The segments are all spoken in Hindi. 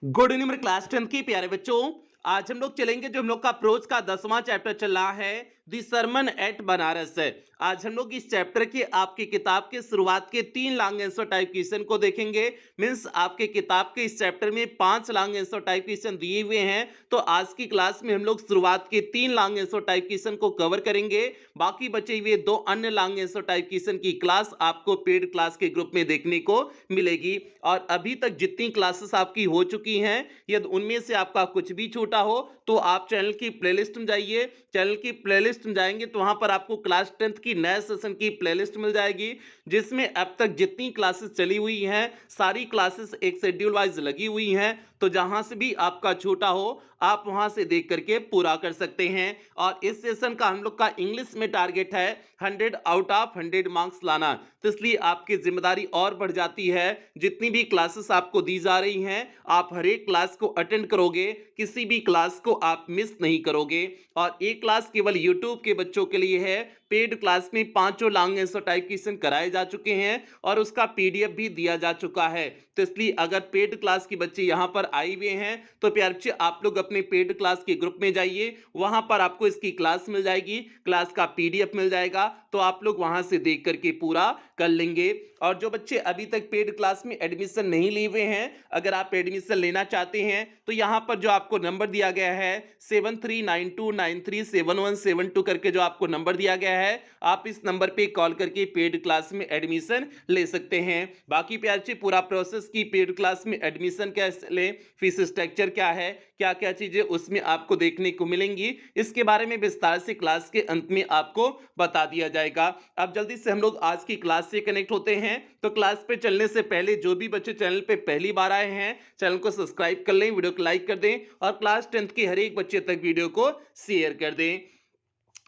गुड इवनिंग मेरे क्लास 10 की प्यारे बच्चों। आज हम लोग चलेंगे जो हम लोग का प्रोज का 10वां चैप्टर चल रहा है दी सरमन एट बनारस है। आज हम लोग इस चैप्टर की आपकी किताब के शुरुआत के 3 लॉन्ग आंसर टाइप क्वेश्चन को देखेंगे। मींस आपके किताब के इस चैप्टर में 5 लॉन्ग आंसर टाइप क्वेश्चन दिए हुए हैं, तो आज की क्लास में हम लोग शुरुआत के 3 लॉन्ग आंसर टाइप क्वेश्चन को कवर करेंगे। बाकी बचे हुए 2 अन्य लॉन्ग आंसर टाइप क्वेश्चन की क्लास आपको पेड क्लास के ग्रुप में देखने को मिलेगी। और अभी तक जितनी क्लासेस आपकी हो चुकी हैं, यदि उनमें से आपका कुछ भी छूटा हो तो आप चैनल की प्लेलिस्ट में जाइए। चैनल की प्लेलिस्ट में जाएंगे तो वहां पर आपको क्लास 10 की नए सेशन की प्लेलिस्ट मिल जाएगी, जिसमें अब तक जितनी क्लासेस चली हुई हैं सारी क्लासेस एक शेड्यूल वाइज लगी हुई हैं। तो जहां से भी आपका छूटा हो आप वहां से देख करके पूरा कर सकते हैं। और इस सेशन का हम लोग का इंग्लिश में टारगेट है 100 आउट ऑफ 100 मार्क्स लाना, तो इसलिए आपकी जिम्मेदारी और बढ़ जाती है। जितनी भी क्लासेस आपको दी जा रही हैं आप हर एक क्लास को अटेंड करोगे, किसी भी क्लास को आप मिस नहीं करोगे। और एक क्लास केवल यूट्यूब के बच्चों के लिए है। पेड क्लास में पांचों लॉन्ग आंसर टाइप क्वेश्चन कराए जा चुके हैं और उसका पीडीएफ भी दिया जा चुका है। तो इसलिए अगर पेड क्लास के बच्चे यहां पर आए हुए हैं तो प्यारे बच्चे आप लोग अपने पेड क्लास के ग्रुप में जाइए, वहां पर आपको इसकी क्लास मिल जाएगी, क्लास का पीडीएफ मिल जाएगा, तो आप लोग वहां से देख करके पूरा कर लेंगे। और जो बच्चे अभी तक पेड क्लास में एडमिशन नहीं लिए हुए हैं, अगर आप एडमिशन लेना चाहते हैं तो यहां पर जो आपको नंबर दिया गया है 7392937172 करके जो आपको नंबर दिया गया है, आप इस नंबर पे कॉल करके पेड क्लास में एडमिशन ले सकते हैं। बाकी प्यारे पूरा प्रोसेस की पेड क्लास में एडमिशन कैसे लें, फीस स्ट्रक्चर क्या है, क्या क्या चीजें उसमें आपको देखने को मिलेंगी, इसके बारे में विस्तार से क्लास के अंत में आपको बता दिया जाएगा। अब जल्दी से हम लोग आज की क्लास से कनेक्ट होते हैं। तो क्लास पे चलने से पहले जो भी बच्चे चैनल पे पहली बार आए हैं चैनल को सब्सक्राइब कर लें, वीडियो को लाइक कर दें और क्लास 10th के हर एक बच्चे तक वीडियो को शेयर कर दें।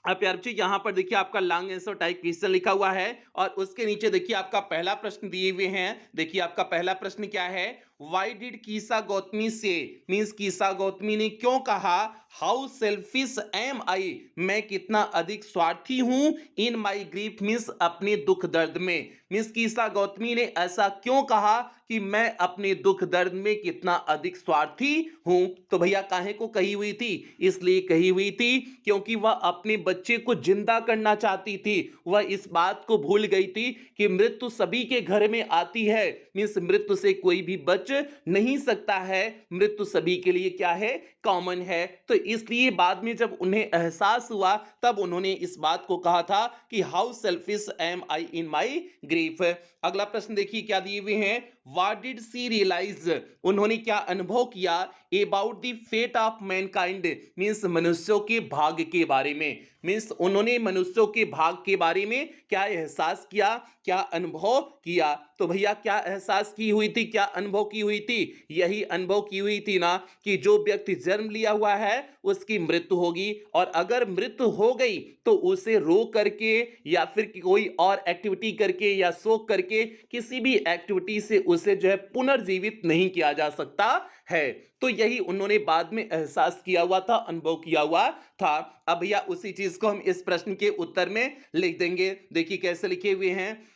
अब यार जी यहाँ पर देखिए आपका लॉन्ग आंसर टाइप क्वेश्चन लिखा हुआ है और उसके नीचे देखिए आपका पहला प्रश्न दिए हुए हैं। देखिए आपका पहला प्रश्न क्या है, वाई डिड कीसा गौतमी से, मींस कीसा गौतमी ने क्यों कहा हाउ सेल्फिश एम आई, मैं कितना अधिक स्वार्थी हूं, इन माई ग्रीफ मींस अपने दुख दर्द में। मींस कीसा गौतमी ने ऐसा क्यों कहा कि मैं अपने दुख दर्द में कितना अधिक स्वार्थी हूं। तो भैया काहे को कही हुई थी, इसलिए कही हुई थी क्योंकि वह अपने बच्चे को जिंदा करना चाहती थी। वह इस बात को भूल गई थी कि मृत्यु सभी के घर में आती है, मींस मृत्यु से कोई भी बच नहीं सकता है, मृत्यु सभी के लिए क्या है, कॉमन है। तो इसलिए बाद में जब उन्हें एहसास हुआ तब उन्होंने इस बात को कहा था कि how selfish am I in my grief. अगला प्रश्न देखिए क्या दिए हुए हैं, व्हाट डिड सी रियलाइज, उन्होंने क्या अनुभव किया about the fate of mankind, means मनुष्यों के भाग्य के बारे में। मींस उन्होंने मनुष्यों के भाग्य के बारे में क्या एहसास किया, क्या अनुभव किया। तो भैया क्या एहसास की हुई थी, क्या अनुभव की हुई थी, यही अनुभव की हुई थी ना कि जो व्यक्ति जन्म लिया हुआ है उसकी मृत्यु होगी, और अगर मृत्यु हो गई तो उसे रो करके या फिर कोई और एक्टिविटी करके या शोक करके किसी भी एक्टिविटी से उसे जो है पुनर्जीवित नहीं किया जा सकता है। तो यही उन्होंने बाद में एहसास किया हुआ था, अनुभव किया हुआ था। अब भैया उसी चीज को हम इस प्रश्न के उत्तर में लिख देंगे। देखिए कैसे लिखे हुए हैं,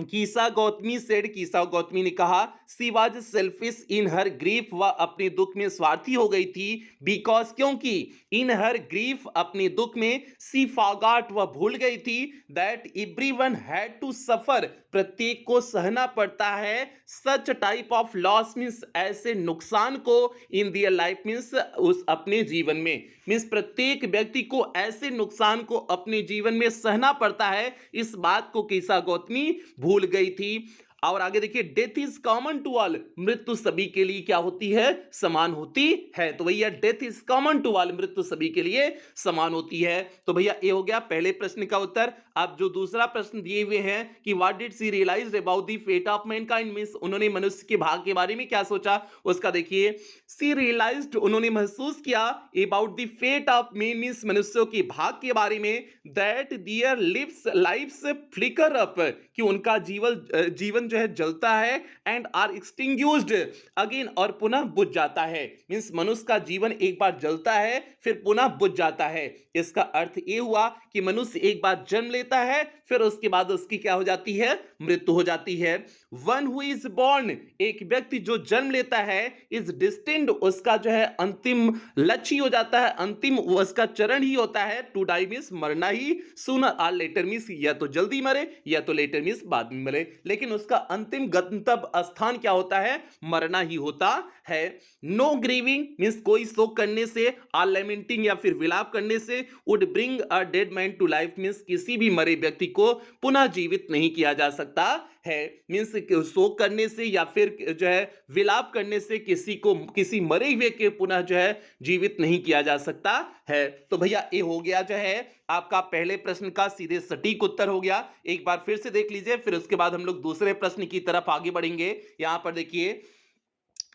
कीसा गौतमी सेड, कीसा गौतमी ने कहा she was selfish in her grief, वह अपने दुख में स्वार्थी हो गई थी, बिकॉज क्योंकि इन हर ग्रीफ अपने दुख में सी फॉगॉट वह भूल गई थी that everyone had to suffer, प्रत्येक को सहना पड़ता है, such type of loss means ऐसे नुकसान को, इन दियर लाइफ मींस उस अपने जीवन में, मींस प्रत्येक व्यक्ति को ऐसे नुकसान को अपने जीवन में सहना पड़ता है, इस बात को कीसा गौतमी भूल गई थी। और आगे देखिए death is common to all, मृत्यु सभी के लिए क्या होती है, समान होती है। तो भैया death is common to all, मृत्यु सभी के लिए समान होती है। तो भैया ये हो गया पहले प्रश्न का उत्तर। अब जो दूसरा प्रश्न दिए हुए हैं कि what did she realise about the fate of mankind, means उन्होंने मनुष्य के भाग्य के बारे में क्या सोचा, उसका देखिए सी रियलाइज्ड, उन्होंने महसूस किया about the fate of man means मनुष्यों के भाग्य के बारे में, that their lives lifes flicker up, कि उनका जीवन जो है जलता है एंड आर एक्सटिंग्यूज्ड अगेन और पुनः बुझ जाता है। मींस मनुष्य का जीवन एक बार जलता है फिर पुनः बुझ जाता है। इसका अर्थ ये हुआ कि मनुष्य एक बार जन्म लेता है फिर उसके बाद उसकी क्या हो जाती है, मृत्यु हो जाती है। वन हु इज बॉर्न, एक व्यक्ति जो जन्म लेता है, इज डिस्टिंड, उसका जो है अंतिम लक्ष्य हो जाता है, अंतिम उसका चरण ही होता है टू डाई मींस मरना ही, सूनर आर लेटर मींस या तो जल्दी मरे या तो लेटर मींस बाद में मरे, लेकिन उसका अंतिम गंतव्य स्थान क्या होता है, मरना ही होता है। नो ग्रीविंग मींस कोई शोक करने से, आर लेमेंटिंग या फिर विलाप करने से, would bring a dead man to life means किसी भी मरे व्यक्ति को पुनः जीवित नहीं किया जा सकता है। मींस शोक करने से या फिर जो है विलाप करने से किसी को, किसी मरे हुए के पुनः जो है जीवित नहीं किया जा सकता है। तो भैया ये हो गया जो है आपका पहले प्रश्न का सीधे सटीक उत्तर हो गया। एक बार फिर से देख लीजिए, फिर उसके बाद हम लोग दूसरे प्रश्न की तरफ आगे बढ़ेंगे। यहां पर देखिए,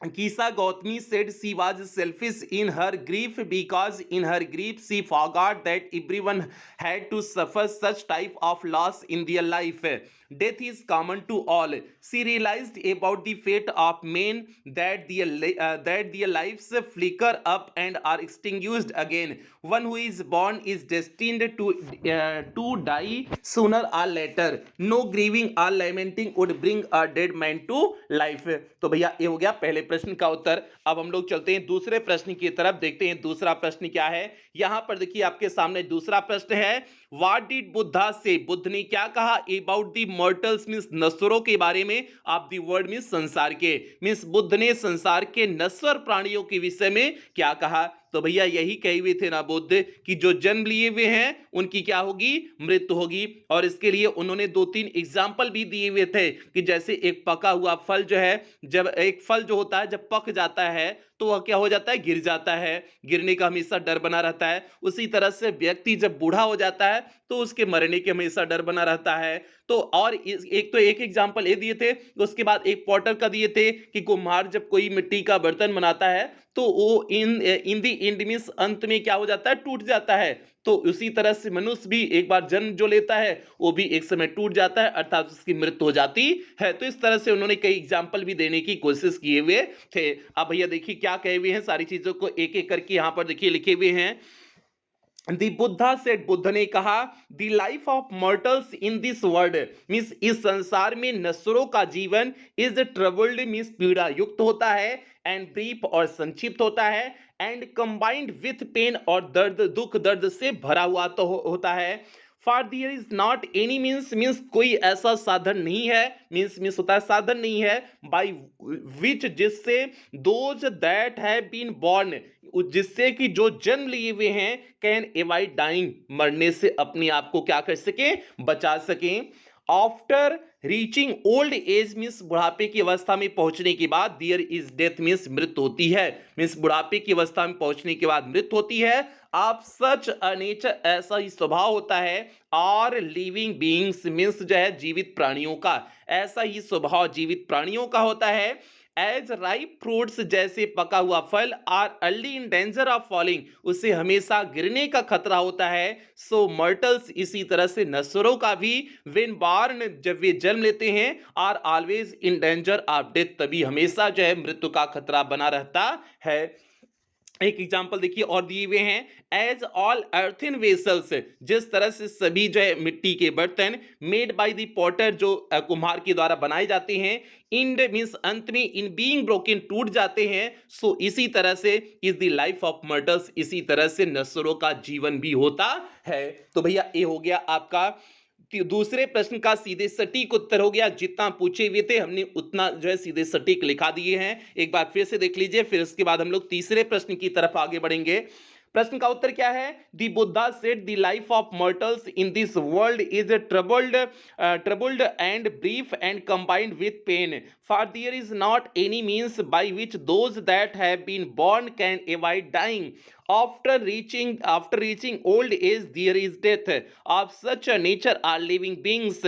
Kisa Gautami said she was selfish in her grief because in her grief she forgot that everyone had to suffer such type of loss in their life. Death is common to all. She realized about the fate of men that their lives flicker up and are extinguished again. One who is born is destined to die sooner or later. No grieving or lamenting would bring a dead man to life. तो भैया ये हो गया पहले प्रश्न का उत्तर। अब हम लोग चलते हैं दूसरे प्रश्न की तरफ, देखते हैं दूसरा प्रश्न क्या है। यहां पर देखिए आपके सामने दूसरा प्रश्न है, व्हाट डिड बुद्धा से, बुद्ध ने क्या कहा अबाउट द मॉर्टल्स मींस नश्वरों के बारे में, ऑफ द वर्ल्ड मींस संसार के, मींस बुद्ध ने संसार के नश्वर प्राणियों के विषय में क्या कहा। तो भैया यही कहे हुए थे ना बुद्ध कि जो जन्म लिए हुए हैं उनकी क्या होगी, मृत्यु होगी। और इसके लिए उन्होंने दो तीन एग्जाम्पल भी दिए हुए थे कि जैसे एक पका हुआ फल जो है, जब एक फल जो होता है जब पक जाता है तो वह क्या हो जाता है, गिर जाता है, गिरने का हमेशा डर बना रहता है। उसी तरह से व्यक्ति जब बूढ़ा हो जाता है तो उसके मरने के हमेशा डर बना रहता है। तो और एक एग्जाम्पल ये दिए थे, उसके बाद एक पॉटर का दिए थे कि कुम्हार जब कोई मिट्टी का बर्तन बनाता है तो वो इन दी एंड मींस अंत में क्या हो जाता है, टूट जाता है। तो उसी तरह से मनुष्य भी एक बार जन्म जो लेता है वो भी एक समय टूट जाता है, अर्थात उसकी मृत्यु हो जाती है। तो इस तरह से उन्होंने कई एग्जाम्पल भी देने की कोशिश किए हुए थे। अब भैया देखिए क्या कहे हुए हैं, सारी चीजों को एक एक करके यहां पर देखिए लिखे हुए हैं। दी बुद्धा सेड, बुद्ध ने कहा, the life of mortals in this world means इस संसार में नश्वरों का जीवन इज ट्रबल्ड मींस पीड़ा युक्त होता है, एंड ब्रीफ और संक्षिप्त होता है, एंड कंबाइंड विथ पेन और दर्द, दुख दर्द से भरा हुआ तो होता है। For there is not any means कोई ऐसा साधन नहीं है, मीन्स होता है साधन नहीं है, बाय विच जिससे those that have been born जिससे कि जो जन्म लिए हुए हैं कैन एवॉइड डाइंग मरने से अपने आप को क्या कर सके, बचा सके। After reaching old age means बुढ़ापे की अवस्था में पहुंचने के बाद, देयर इज डेथ मींस मृत्यु होती है, मींस बुढ़ापे की अवस्था में पहुंचने के बाद मृत्यु होती है। आप सच अ नेचर ऐसा ही स्वभाव होता है, और लिविंग बीइंग्स मींस जो है जीवित प्राणियों का, ऐसा ही स्वभाव जीवित प्राणियों का होता है। एज राइप फ्रूट्स जैसे पका हुआ फल, are early in danger of falling उससे हमेशा गिरने का खतरा होता है। सो मर्टल्स इसी तरह से नश्वरों का भी व्हेन बॉर्न जब वे जन्म लेते हैं, are always in danger of death तभी हमेशा जो है मृत्यु का खतरा बना रहता है। एक एग्जाम्पल देखिए और दिए हुए हैं, एज ऑल अर्थन वेसल्स जिस तरह से सभी जो है मिट्टी के बर्तन मेड बाय द पॉटर जो कुम्हार के द्वारा बनाए जाते हैं, इंड मींस अंत में, इन बीइंग ब्रोकन टूट जाते हैं, सो इसी तरह से इज द लाइफ ऑफ मर्टल्स इसी तरह से नश्वरों का जीवन भी होता है। तो भैया ये हो गया आपका दूसरे प्रश्न का सीधे सटीक उत्तर हो गया। जितना पूछे हुए थे हमने उतना जो है सीधे सटीक लिखा दिए हैं। एक बार फिर से देख लीजिए, फिर उसके बाद हम लोग तीसरे प्रश्न की तरफ आगे बढ़ेंगे। प्रश्न का उत्तर क्या है, the Buddha said the life of mortals in this world is troubled and brief and combined with pain, for there is not any means by which those that have been born can avoid dying. After reaching old age, there is death. Of such a nature are living beings.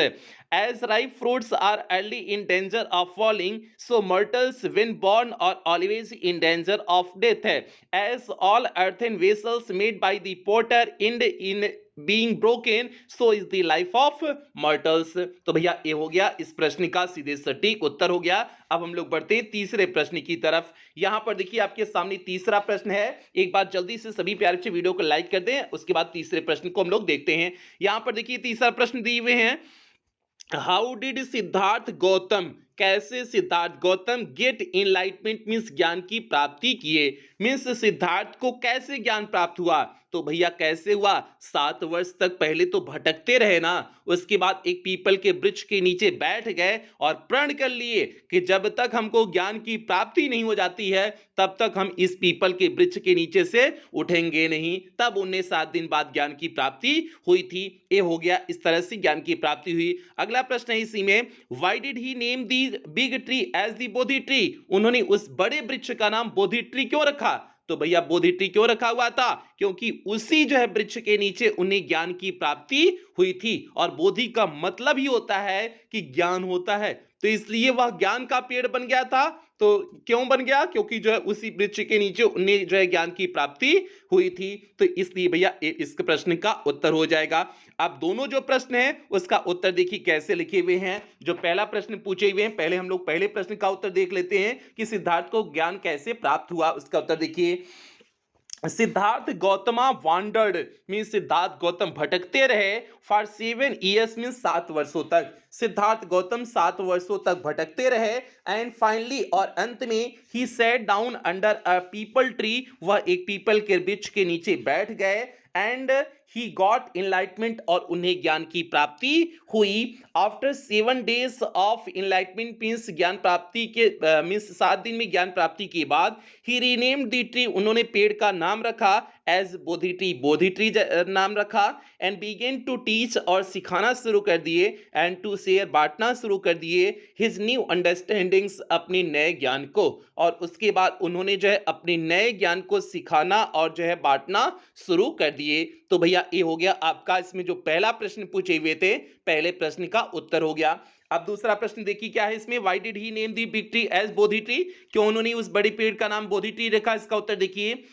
As ripe fruits are early in danger of falling, so mortals, when born, are always in danger of death. As all earthen vessels made by the potter end in being broken, so is the life of mortals। तो भैया ये हो गया इस प्रश्न का सीधे सटीक उत्तर हो गया। अब हम लोग बढ़ते हैं तीसरे प्रश्न की तरफ। यहां पर देखिए आपके सामने तीसरा प्रश्न है। एक बार जल्दी से सभी प्यारे बच्चे वीडियो को लाइक कर दें, उसके बाद तीसरे प्रश्न को हम लोग देखते हैं। यहां पर देखिए तीसरा प्रश्न दिए हुए हैं, हाउ डिड सिद्धार्थ गौतम, कैसे Siddhartha Gautam get enlightenment means ज्ञान की प्राप्ति किए। मीन्स सिद्धार्थ को कैसे ज्ञान प्राप्त हुआ, तो भैया कैसे हुआ, 7 वर्ष तक पहले तो भटकते रहे ना, उसके बाद एक पीपल के वृक्ष के नीचे बैठ गए और प्रण कर लिए कि जब तक हमको ज्ञान की प्राप्ति नहीं हो जाती है तब तक हम इस पीपल के वृक्ष के नीचे से उठेंगे नहीं। तब उन्हें 7 दिन बाद ज्ञान की प्राप्ति हुई थी। ये हो गया, इस तरह से ज्ञान की प्राप्ति हुई। अगला प्रश्न है इसी में, why did he name the big tree as the Bodhi tree, उन्होंने उस बड़े वृक्ष का नाम बोधि ट्री क्यों रखा। तो भैया बोधि ट्री क्यों रखा हुआ था, क्योंकि उसी जो है वृक्ष के नीचे उन्हें ज्ञान की प्राप्ति हुई थी। और बोधि का मतलब ही होता है कि ज्ञान होता है, तो इसलिए वह ज्ञान का पेड़ बन गया था। तो क्यों बन गया, क्योंकि जो है उसी वृक्ष के नीचे उन्हें जो है ज्ञान की प्राप्ति हुई थी। तो इसलिए भैया इस प्रश्न का उत्तर हो जाएगा। अब दोनों जो प्रश्न है उसका उत्तर देखिए कैसे लिखे हुए हैं। जो पहला प्रश्न पूछे हुए हैं, पहले हम लोग पहले प्रश्न का उत्तर देख लेते हैं कि सिद्धार्थ को ज्ञान कैसे प्राप्त हुआ। उसका उत्तर देखिए, सिद्धार्थ गौतमा वांडर्ड मीन्स सिद्धार्थ गौतम भटकते रहे फॉर 7 ईयर्स मीन्स 7 वर्षों तक। सिद्धार्थ गौतम 7 वर्षों तक भटकते रहे एंड फाइनली और अंत में he sat down under a people tree, वह एक पीपल के वृक्ष के नीचे बैठ गए एंड ही गॉट इनलाइटमेंट और उन्हें ज्ञान की प्राप्ति हुई। After 7 days of enlightenment means ज्ञान प्राप्ति के मीन्स 7 दिन में ज्ञान प्राप्ति के बाद ही रीनेम्ड द ट्री, उन्होंने पेड़ का नाम रखा as Bodhi tree, Bodhi tree नाम रखा एंड बिगेन टू टीच और सिखाना शुरू कर दिए एंड टू शेयर बांटना शुरू कर दिए हिज न्यू अंडरस्टैंडिंग्स, अपने नए ज्ञान को। और उसके बाद उन्होंने जो है अपने नए ज्ञान को सिखाना और जो है बांटना शुरू कर दिए। तो भैया ये हो गया आपका, इसमें जो पहला प्रश्न पूछे हुए थे पहले प्रश्न का उत्तर हो गया। अब दूसरा प्रश्न देखिए क्या है इसमें, why did he name the big tree as Bodhi tree, क्यों उन्होंने उस बड़े पेड़ का नाम बोधि ट्री रखा। इसका उत्तर देखिए,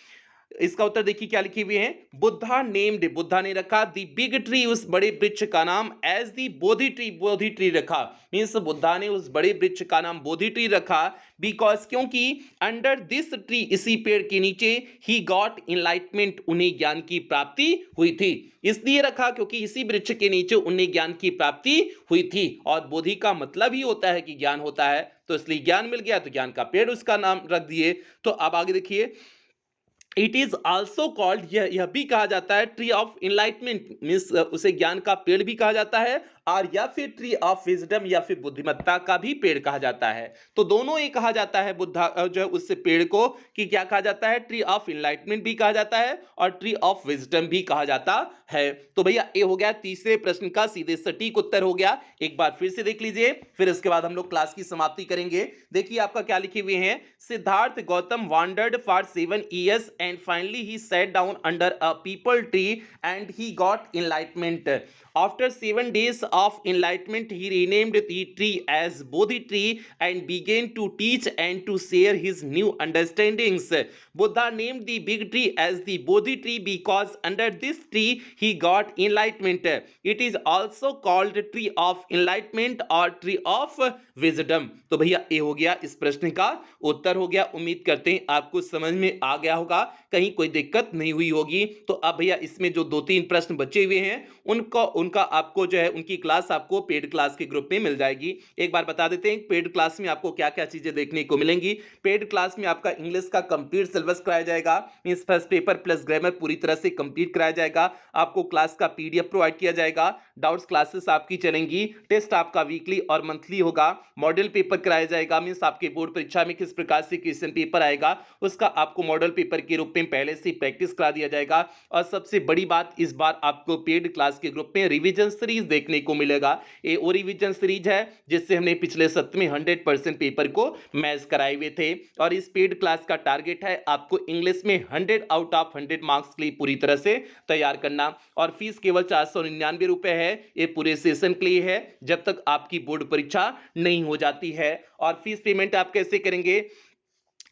इसका उत्तर देखिए क्या लिखे हुए हैं, बुद्धा नेम्ड, बुद्धा ने रखा दी बिग ट्री, उस बड़े वृक्ष का नाम as the Bodhi tree, Bodhi tree रखा। मींस बुद्धा ने उस बड़े वृक्ष का नाम बोधि ट्री रखा बिकॉज, क्योंकि अंडर दिस ट्री, इसी पेड़ के नीचे ही गॉट इनलाइटमेंट, उन्हें ज्ञान की प्राप्ति हुई थी। इसलिए रखा क्योंकि इसी वृक्ष के नीचे उन्हें ज्ञान की प्राप्ति हुई थी। और बोधि का मतलब ही होता है कि ज्ञान होता है, तो इसलिए ज्ञान मिल गया तो ज्ञान का पेड़ उसका नाम रख दिए। तो अब आगे देखिए, इट इज ऑल्सो कॉल्ड, यह भी कहा जाता है ट्री ऑफ इनलाइटमेंट मीन्स उसे ज्ञान का पेड़ भी कहा जाता है, और या फिर ट्री ऑफ विजडम या फिर बुद्धिमत्ता का भी पेड़ कहा जाता है। तो दोनों ही कहा जाता है बुद्धा जो है उस पेड़ को कि क्या कहा जाता है, ट्री ऑफ इनलाइटमेंट भी कहा जाता है और ट्री ऑफ विजडम भी कहा जाता है। तो भैया ये हो गया तीसरे प्रश्न का सीधे सटीक उत्तर हो गया। एक बार फिर से देख लीजिए, फिर इसके बाद हम लोग क्लास की समाप्ति करेंगे। देखिए आपका क्या लिखे हुए हैं, Siddharth Gautam wandered for 7 years and finally he sat down under a people tree and he got enlightenment. After 7 days of enlightenment, he renamed the tree as Bodhi tree and began to teach and to share his new understandings. Buddha named the big tree as the Bodhi tree because under this tree he got enlightenment. It is also called tree of enlightenment or tree of wisdom. तो भैया ये हो गया इस प्रश्न का उत्तर हो गया। उम्मीद करते हैं आपको समझ में आ गया होगा, कहीं कोई दिक्कत नहीं हुई होगी। तो अब भैया इसमें जो 2-3 प्रश्न बचे हुए हैं उनका आपको जो है उनकी क्लास आपको पेड क्लास के ग्रुप में मिल जाएगी। एक बार बता देते हैं पेड क्लास में आपको क्या क्या चीजें देखने को मिलेंगी। पेड क्लास में आपका इंग्लिश का कंप्लीट सिलेबस कराया जाएगा, means first paper plus grammar पूरी तरह से कंप्लीट कराया जाएगा। आपको क्लास का पीडीएफ प्रोवाइड किया जाएगा, डाउट्स क्लासेस आपकी चलेंगी, टेस्ट आपका वीकली और मंथली होगा, मॉडल पेपर कराया जाएगा, मींस आपके बोर्ड परीक्षा में किस प्रकार से क्वेश्चन पेपर आएगा उसका आपको मॉडल पेपर के रूप में पहले से प्रैक्टिस करा दिया जाएगा। और सबसे बड़ी बात, इस बार आपको पेड क्लास के ग्रुप में रिवीजन सीरीज देखने को मिलेगा। ये वो रिवीजन सीरीज है जिससे हमने पिछले सत्र में 100% पेपर को मैच कराए हुए थे। और इस पेड क्लास का टारगेट है आपको इंग्लिश में 100 आउट ऑफ 100 मार्क्स के लिए पूरी तरह से तैयार करना। और फीस केवल 499 रुपए है, ये पूरे सेशन के लिए है जब तक आपकी बोर्ड परीक्षा नहीं हो जाती है। और फीस पेमेंट आप कैसे करेंगे,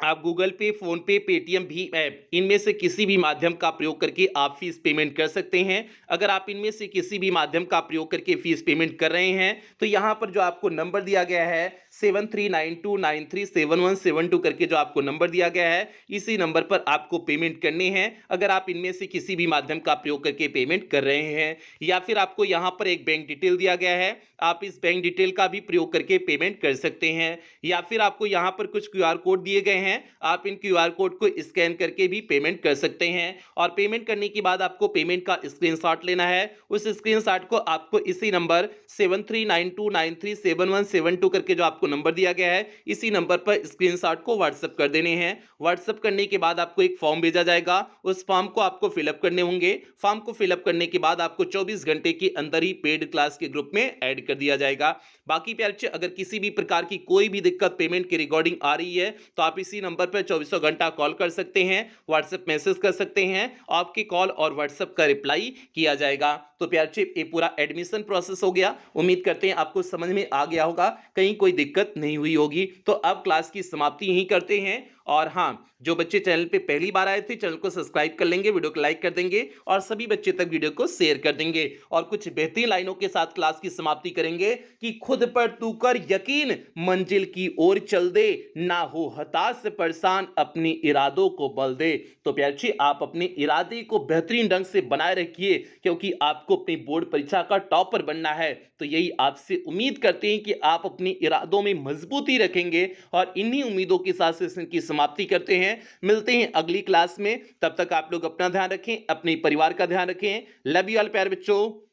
आप गूगल पे, फ़ोन पे, पेटीएम भीम ऐप इनमें से किसी भी माध्यम का प्रयोग करके आप फ़ीस पेमेंट कर सकते हैं। अगर आप इनमें से किसी भी माध्यम का प्रयोग करके फ़ीस पेमेंट कर रहे हैं, तो यहाँ पर जो आपको नंबर दिया गया है 7392937172 करके जो आपको नंबर दिया गया है, इसी नंबर पर आपको पेमेंट करने हैं, अगर आप इनमें से किसी भी माध्यम का प्रयोग करके पेमेंट कर रहे हैं। या फिर आपको यहाँ पर एक बैंक डिटेल दिया गया है, आप इस बैंक डिटेल का भी प्रयोग करके पेमेंट कर सकते हैं। या फिर आपको यहाँ पर कुछ क्यूआर कोड दिए गए हैं, आप इन क्यूआर कोड को स्कैन करके भी पेमेंट कर सकते हैं। और पेमेंट करने के बाद आपको पेमेंट का स्क्रीनशॉट लेना है। उस स्क्रीनशॉट को आपको इसी नंबर 7392937172 करके जो आपको नंबर दिया गया है, इसी नंबर पर स्क्रीनशॉट को व्हाट्सएप कर देने हैं। व्हाट्सएप करने के बाद आपको एक फॉर्म भेजा जाएगा, उस फॉर्म को आपको फिलअप करने होंगे। फॉर्म को फिलअप करने के बाद आपको 24 घंटे के अंदर ही पेड क्लास के ग्रुप में ऐड कर दिया जाएगा। बाकी प्यारे बच्चे, अगर किसी भी प्रकार की कोई भी दिक्कत पेमेंट के रिगार्डिंग आ रही है, तो आप इसी नंबर पर 24 घंटा कॉल कर सकते हैं, व्हाट्सएप मैसेज कर सकते हैं, आपकी कॉल और व्हाट्सएप का रिप्लाई किया जाएगा। तो प्यारे बच्चे, ये पूरा एडमिशन प्रोसेस हो गया। उम्मीद करते हैं आपको समझ में आ गया होगा, कहीं कोई दिक्कत नहीं हुई होगी। तो अब क्लास की समाप्ति यहीं करते हैं। और हाँ, जो बच्चे चैनल पे पहली बार आए थे, चैनल को सब्सक्राइब कर लेंगे, वीडियो को लाइक कर देंगे और सभी बच्चे तक वीडियो को शेयर कर देंगे। और कुछ बेहतरीन लाइनों के साथ क्लास की समाप्ति करेंगे कि खुद पर तू कर यकीन, मंजिल की ओर चल दे, ना हो हताश परेशान, अपने इरादों को बल दे। तो प्यारे बच्चे, आप अपने इरादे को बेहतरीन ढंग से बनाए रखिए, क्योंकि आपको अपनी बोर्ड परीक्षा का टॉपर बनना है। तो यही आपसे उम्मीद करते हैं कि आप अपने इरादों में मजबूती रखेंगे। और इन्हीं उम्मीदों के साथ सेशन की समाप्ति करते हैं। मिलते हैं अगली क्लास में, तब तक आप लोग अपना ध्यान रखें, अपने परिवार का ध्यान रखें। लव यू ऑल प्यारे बच्चों।